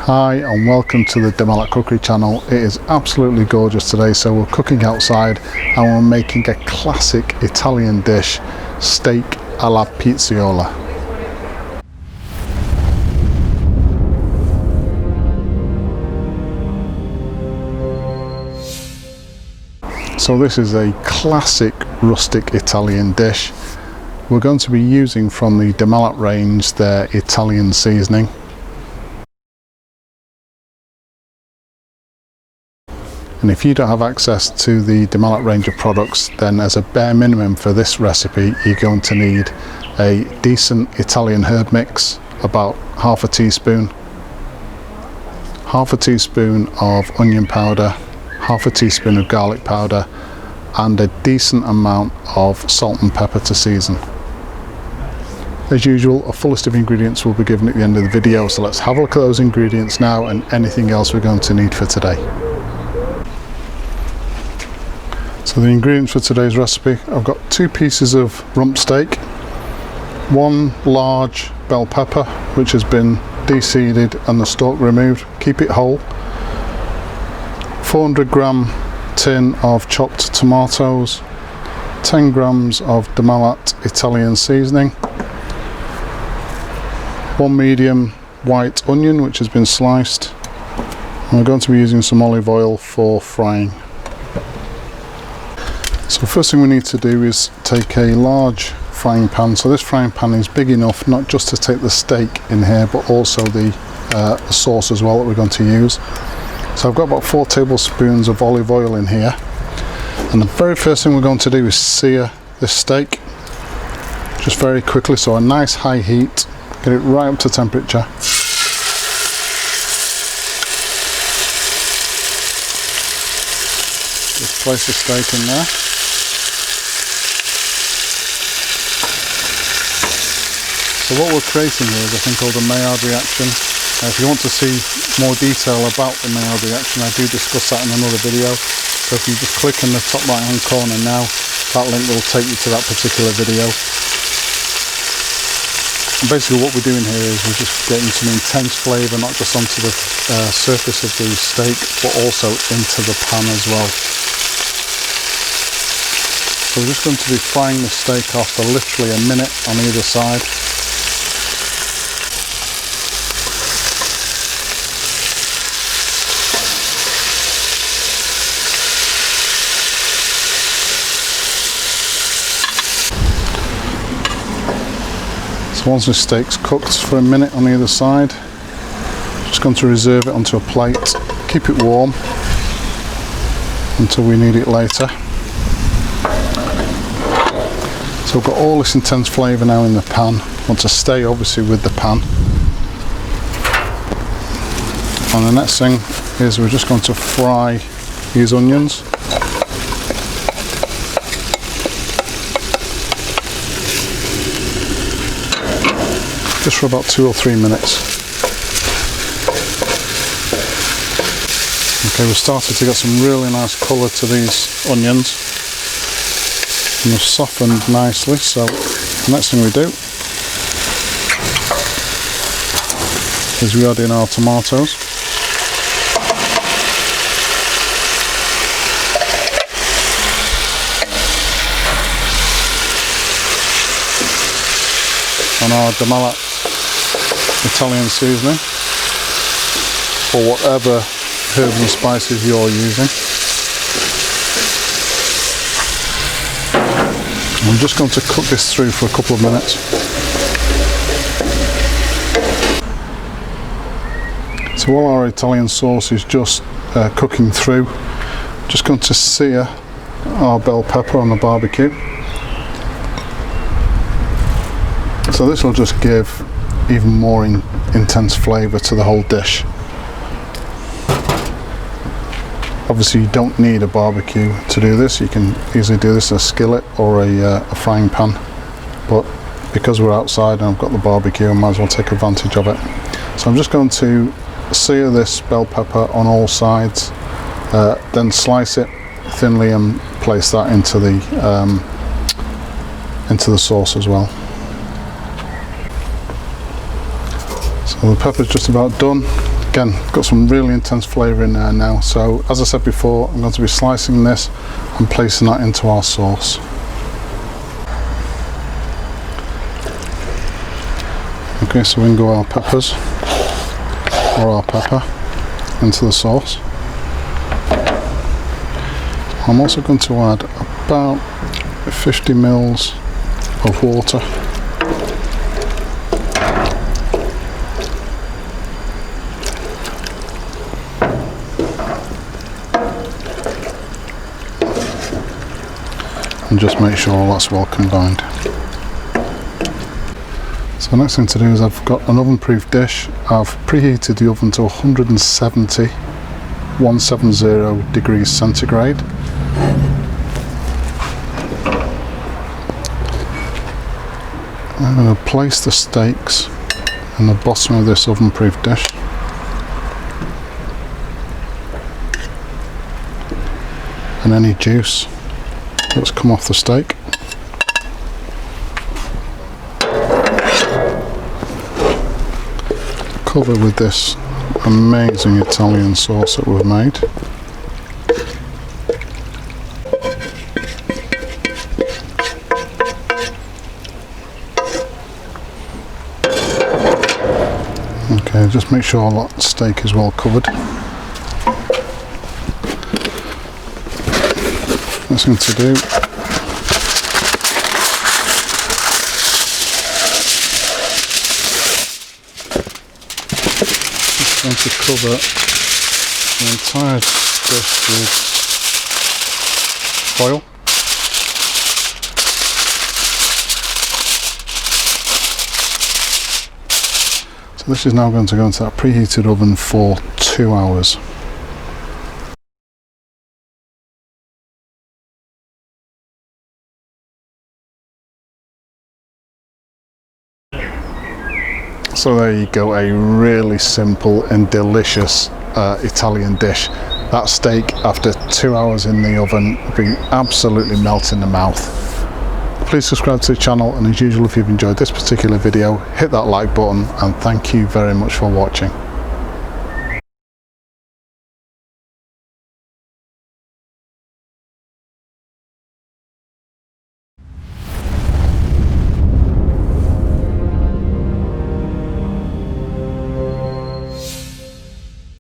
Hi and welcome to the Alla Cookery channel. It is absolutely gorgeous today, so we're cooking outside and we're making a classic Italian dish, steak alla pizzaiola. So this is a classic rustic Italian dish. We're going to be using from the Alla range their Italian seasoning. And if you don't have access to the Alla range of products, then as a bare minimum for this recipe, you're going to need a decent Italian herb mix, about half a teaspoon of onion powder, half a teaspoon of garlic powder, and a decent amount of salt and pepper to season. As usual, a full list of ingredients will be given at the end of the video, so let's have a look at those ingredients now and anything else we're going to need for today. So the ingredients for today's recipe, I've got 2 pieces of rump steak, 1 large bell pepper which has been de-seeded and the stalk removed, keep it whole, 400 gram tin of chopped tomatoes, 10 grams of Alla Italian seasoning, 1 medium white onion which has been sliced, and we're going to be using some olive oil for frying. So first thing we need to do is take a large frying pan. So this frying pan is big enough not just to take the steak in here, but also the sauce as well that we're going to use. So I've got about 4 tablespoons of olive oil in here, and the very first thing we're going to do is sear this steak just very quickly, so a nice high heat, get it right up to temperature. Just place the steak in there. So what we're creating here is a thing called a Maillard reaction. If you want to see more detail about the Maillard reaction, I do discuss that in another video. So if you just click in the top right hand corner now, that link will take you to that particular video. And basically what we're doing here is we're just getting some intense flavour, not just onto the surface of the steak, but also into the pan as well. So we're just going to be frying the steak off for literally a minute on either side. So once the steak's cooked for a minute on either side, just going to reserve it onto a plate, keep it warm until we need it later. So we've got all this intense flavour now in the pan. Want to stay obviously with the pan. And the next thing is we're just going to fry these onions. Just for about 2 or 3 minutes. Okay, we've started to get some really nice colour to these onions. And they've softened nicely, so the next thing we do is we add in our tomatoes. And our Alla Italian seasoning, or whatever herbs and spices you're using. I'm just going to cook this through for a couple of minutes. So while our Italian sauce is just cooking through, just going to sear our bell pepper on the barbecue. So this will just give even more intense flavour to the whole dish. Obviously you don't need a barbecue to do this, you can easily do this in a skillet or a frying pan, but because we're outside and I've got the barbecue, I might as well take advantage of it. So I'm just going to sear this bell pepper on all sides, then slice it thinly and place that into the sauce as well. So the pepper's just about done. Again, got some really intense flavour in there now. So as I said before, I'm going to be slicing this and placing that into our sauce. Okay, so we can go our peppers, or our pepper, into the sauce. I'm also going to add about 50 ml of water. And just make sure all that's well combined. So the next thing to do is I've got an oven-proof dish. I've preheated the oven to 170 degrees centigrade. I'm going to place the steaks in the bottom of this oven-proof dish. And any juice that's come off the steak. Cover with this amazing Italian sauce that we've made. Okay, just make sure all that steak is well covered. Next thing to do, just going to cover the entire dish with foil. So this is now going to go into that preheated oven for 2 hours. So there you go, a really simple and delicious Italian dish. That steak, after 2 hours in the oven, being absolutely melt in the mouth. Please subscribe to the channel, and as usual, if you've enjoyed this particular video, hit that like button, and thank you very much for watching.